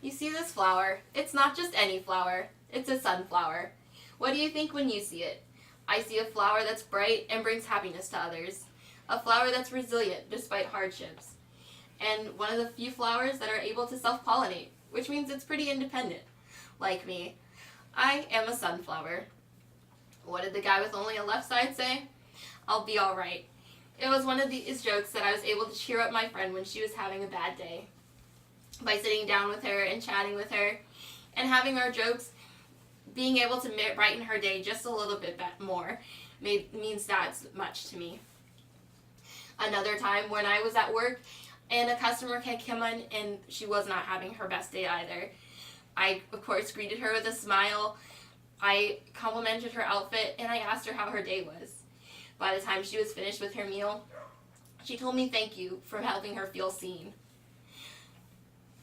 You see this flower? It's not just any flower. It's a sunflower. What do you think when you see it? I see a flower that's bright and brings happiness to others. A flower that's resilient despite hardships. And one of the few flowers that are able to self-pollinate, which means it's pretty independent. Like me. I am a sunflower. What did the guy with only a left side say? I'll be alright. It was one of these jokes that I was able to cheer up my friend when she was having a bad day. By sitting down with her and chatting with her and having our jokes, being able to brighten her day just a little bit more means that much to me. Another time when I was at work and a customer had come in and she was not having her best day either. I, of course, greeted her with a smile. I complimented her outfit and I asked her how her day was. By the time she was finished with her meal, she told me thank you for helping her feel seen.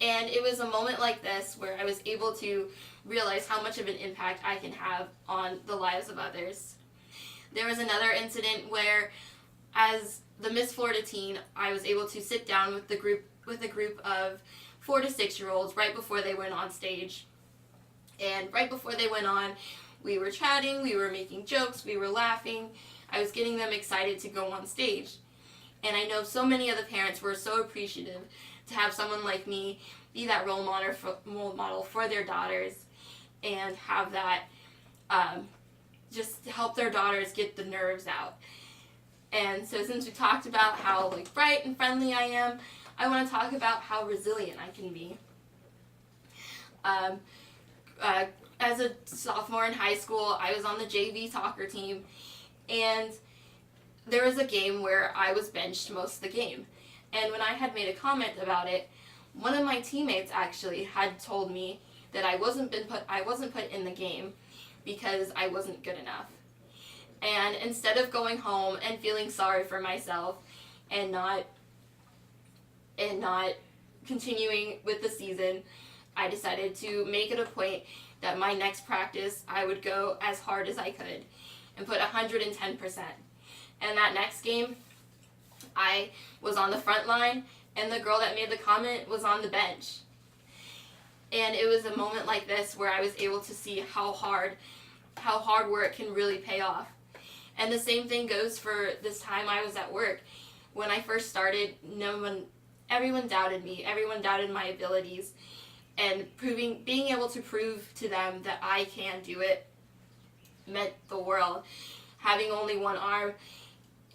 And it was a moment like this where I was able to realize how much of an impact I can have on the lives of others. There was another incident where, as the Miss Florida teen, I was able to sit down with a group of 4 to 6-year-olds right before they went on stage. And right before they went on, we were chatting, we were making jokes, we were laughing. I was getting them excited to go on stage. And I know so many of the parents were so appreciative to have someone like me be that role model for their daughters and have that just help their daughters get the nerves out. And so since we talked about how bright and friendly I am, I want to talk about how resilient I can be. As a sophomore in high school, I was on the JV soccer team, and there was a game where I was benched most of the game. And when I had made a comment about it, one of my teammates actually had told me that I wasn't put in the game because I wasn't good enough. And instead of going home and feeling sorry for myself and not continuing with the season, I decided to make it a point that my next practice I would go as hard as I could and put 110%. And that next game, I was on the front line, and the girl that made the comment was on the bench. And it was a moment like this where I was able to see how hard work can really pay off. And the same thing goes for this time I was at work. When I first started, everyone doubted me. Everyone doubted my abilities. And being able to prove to them that I can do it meant the world. Having only one arm,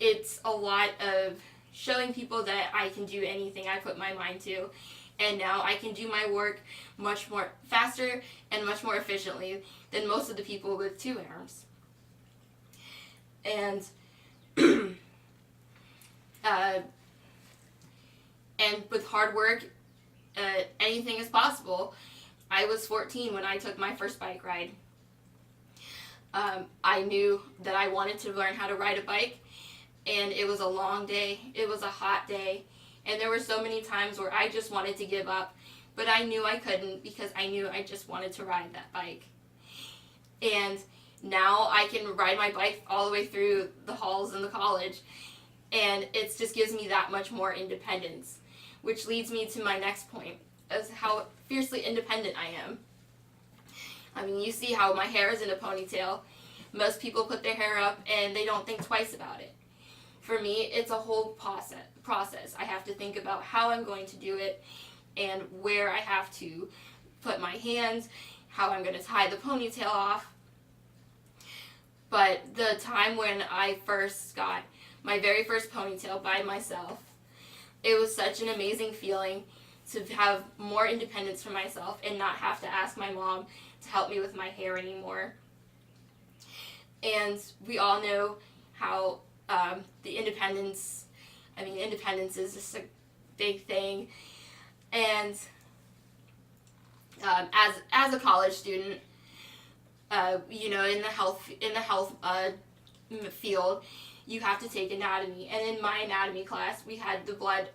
it's a lot of showing people that I can do anything I put my mind to. And now I can do my work much more faster and much more efficiently than most of the people with 2 arms. And and with hard work, anything is possible. I was 14 when I took my first bike ride. I knew that I wanted to learn how to ride a bike, and it was a long day, it was a hot day, and there were so many times where I just wanted to give up, but I knew I couldn't because I knew I just wanted to ride that bike. And now I can ride my bike all the way through the halls in the college, and it just gives me that much more independence, which leads me to my next point, as how fiercely independent I am. I mean, you see how my hair is in a ponytail. Most people put their hair up and they don't think twice about it. For me, it's a whole process. I have to think about how I'm going to do it and where I have to put my hands, how I'm going to tie the ponytail off. But the time when I first got my very first ponytail by myself, it was such an amazing feeling to have more independence for myself and not have to ask my mom to help me with my hair anymore. And we all know how independence is just a big thing. And as a college student, in the health field, you have to take anatomy. And in my anatomy class, we had a blood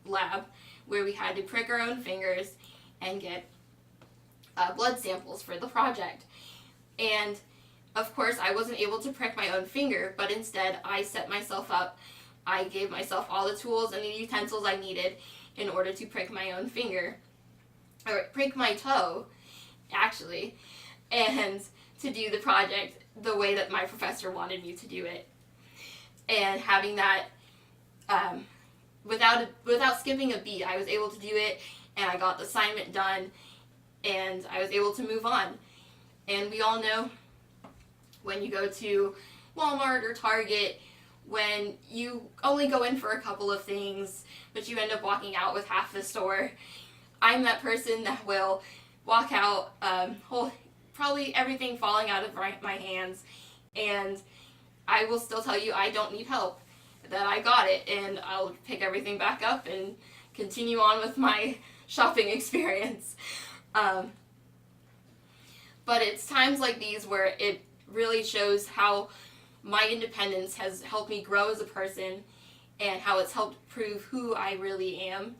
lab where we had to prick our own fingers and get blood samples for the project. And of course, I wasn't able to prick my own finger, but instead I set myself up. I gave myself all the tools and the utensils I needed, in order to prick my own finger, or prick my toe, actually, and to do the project the way that my professor wanted me to do it. And having that, without skipping a beat, I was able to do it, and I got the assignment done, and I was able to move on. And we all know when you go to Walmart or Target, when you only go in for a couple of things, but you end up walking out with half the store, I'm that person that will walk out, probably everything falling out of my hands, and I will still tell you I don't need help, that I got it, and I'll pick everything back up and continue on with my shopping experience. But it's times like these where it really shows how my independence has helped me grow as a person, and how it's helped prove who I really am.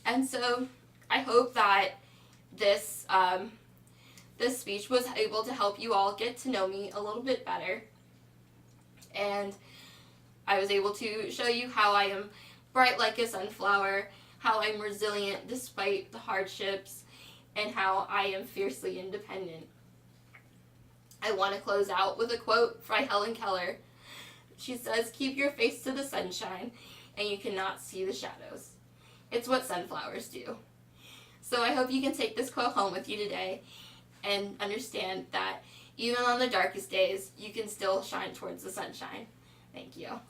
And so I hope that this speech was able to help you all get to know me a little bit better. And I was able to show you how I am bright like a sunflower, how I'm resilient despite the hardships, and how I am fiercely independent. I want to close out with a quote by Helen Keller. She says, "Keep your face to the sunshine, and you cannot see the shadows." It's what sunflowers do. So I hope you can take this quote home with you today and understand that even on the darkest days, you can still shine towards the sunshine. Thank you.